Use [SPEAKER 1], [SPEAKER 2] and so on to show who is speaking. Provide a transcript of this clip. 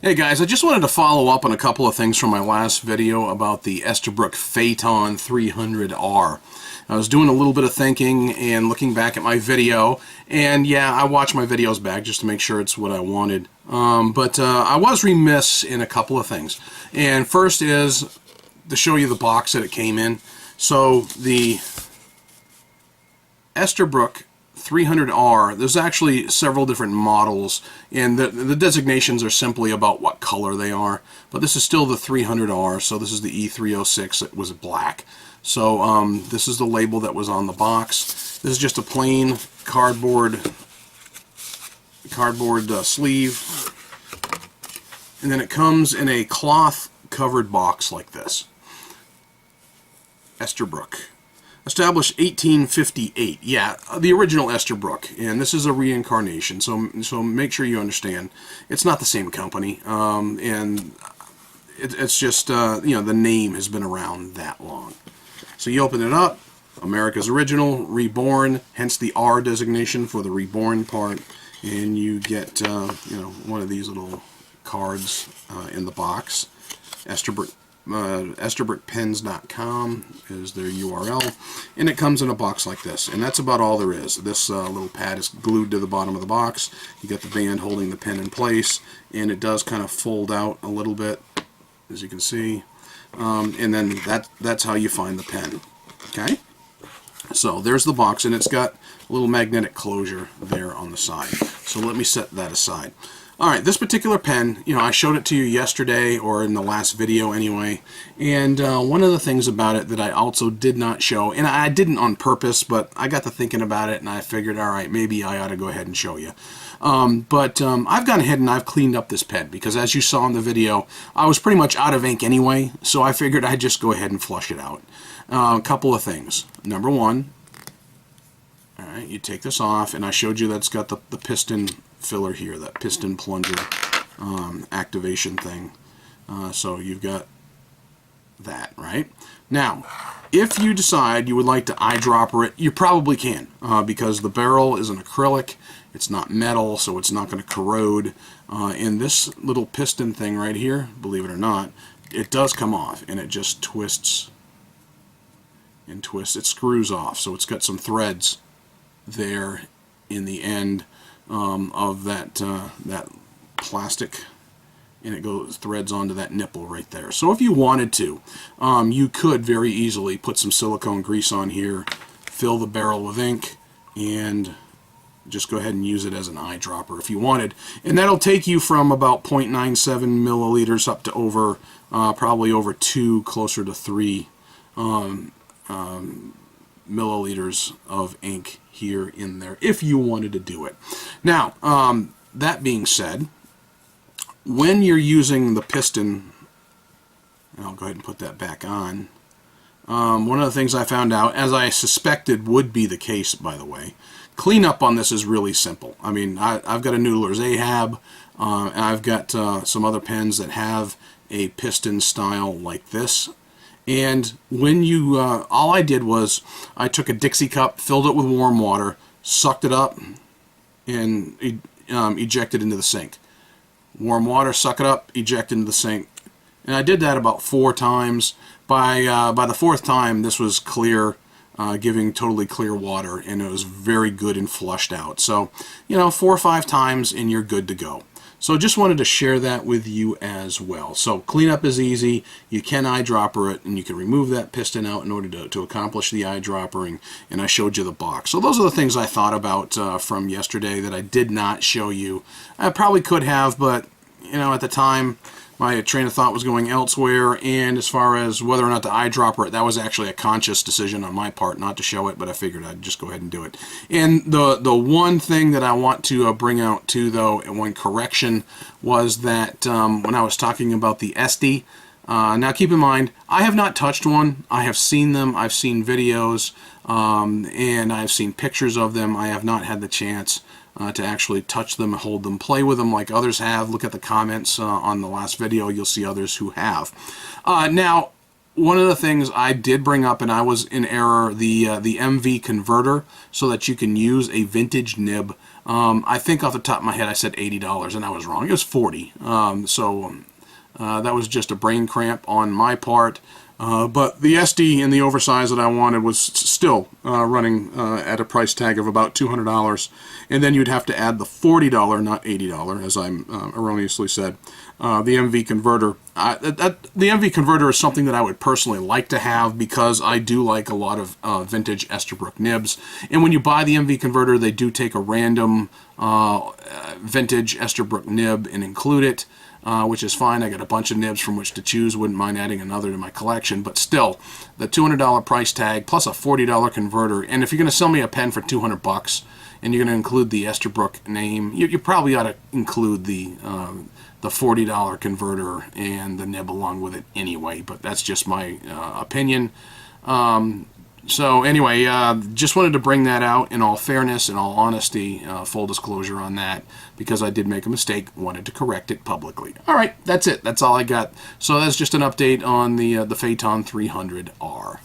[SPEAKER 1] Hey guys, I just wanted to follow up on a couple of things from my last video about the Esterbrook Phaeton 300r. I was doing a little bit of thinking and looking back at my video, and yeah, I watch my videos back just to make sure it's what I wanted. But I was remiss in a couple of things. And first is to show you the box that it came in. So the Esterbrook 300R, there's actually several different models, and the designations are simply about what color they are, but this is still the 300R, so this is the E306 that was black. So this is the label that was on the box. This is just a plain cardboard sleeve, and then it comes in a cloth covered box like this. Esterbrook. Established 1858. Yeah, the original Esterbrook, and this is a reincarnation. So make sure you understand, it's not the same company, and it's just you know, the name has been around that long. So you open it up, America's original, reborn, hence the R designation for the reborn part, and you get you know, one of these little cards in the box. Esterbrookpens.com is their URL, and it comes in a box like this, and that's about all there is. This little pad is glued to the bottom of the box. You got the band holding the pen in place, and it does kind of fold out a little bit, as you can see, and then that's how you find the pen. Okay, so there's the box, and it's got a little magnetic closure there on the side. So let me set that aside. Alright, this particular pen, you know, I showed it to you yesterday, or in the last video anyway, and one of the things about it that I also did not show, and I didn't on purpose, but I got to thinking about it and I figured, alright, maybe I ought to go ahead and show you. I've gone ahead and I've cleaned up this pen, because as you saw in the video, I was pretty much out of ink anyway, so I figured I'd just go ahead and flush it out. A couple of things. Number one, alright, you take this off, and I showed you that's got the piston filler here, that piston plunger activation thing. So you've got that, right? Now, if you decide you would like to eyedropper it, you probably can, because the barrel is an acrylic, it's not metal, so it's not going to corrode. And this little piston thing right here, believe it or not, it does come off, and it just twists and twists. It screws off, so it's got some threads there in the end of that that plastic, and it goes threads onto that nipple right there. So if you wanted to, you could very easily put some silicone grease on here, fill the barrel with ink, and just go ahead and use it as an eyedropper if you wanted. And that'll take you from about 0.97 milliliters up to over probably over 2, closer to 3 milliliters of ink here in there if you wanted to do it. Now, that being said, when you're using the piston, and I'll go ahead and put that back on, one of the things I found out, as I suspected would be the case, by the way, cleanup on this is really simple. I mean, I've got a Noodler's Ahab, and I've got some other pens that have a piston style like this. And when you, all I did was I took a Dixie cup, filled it with warm water, sucked it up, and ejected into the sink. Warm water, suck it up, eject into the sink. And I did that about 4 times. By the 4th time, this was clear, giving totally clear water, and it was very good and flushed out. So, you know, 4 or 5 times, and you're good to go. So just wanted to share that with you as well. So cleanup is easy. You can eyedropper it, and you can remove that piston out in order to accomplish the eyedroppering, and I showed you the box. So those are the things I thought about from yesterday that I did not show you. I probably could have, but you know, at the time my train of thought was going elsewhere, and as far as whether or not to eyedropper it, that was actually a conscious decision on my part not to show it, but I figured I'd just go ahead and do it. And the one thing that I want to bring out too, though, and one correction, was that when I was talking about the Esty, now keep in mind, I have not touched one. I have seen them, I've seen videos, and I've seen pictures of them. I have not had the chance to actually touch them, hold them, play with them like others have. Look at the comments on the last video, you'll see others who have. Now, one of the things I did bring up, and I was in error, the MV converter, so that you can use a vintage nib. I think off the top of my head I said $80, and I was wrong. It was $40. That was just a brain cramp on my part. But the SD in the oversize that I wanted was still running at a price tag of about $200. And then you'd have to add the $40, not $80, as I erroneously said, the MV converter. The MV converter is something that I would personally like to have because I do like a lot of vintage Esterbrook nibs. And when you buy the MV converter, they do take a random vintage Esterbrook nib and include it. Which is fine. I got a bunch of nibs from which to choose. Wouldn't mind adding another to my collection, but still, the $200 price tag plus a $40 converter. And if you're going to sell me a pen for $200 and you're going to include the Esterbrook name, you probably ought to include the $40 converter and the nib along with it anyway. But that's just my opinion. So anyway, just wanted to bring that out in all fairness, in all honesty, full disclosure on that, because I did make a mistake, wanted to correct it publicly. All right, that's it. That's all I got. So that's just an update on the Phaeton 300R.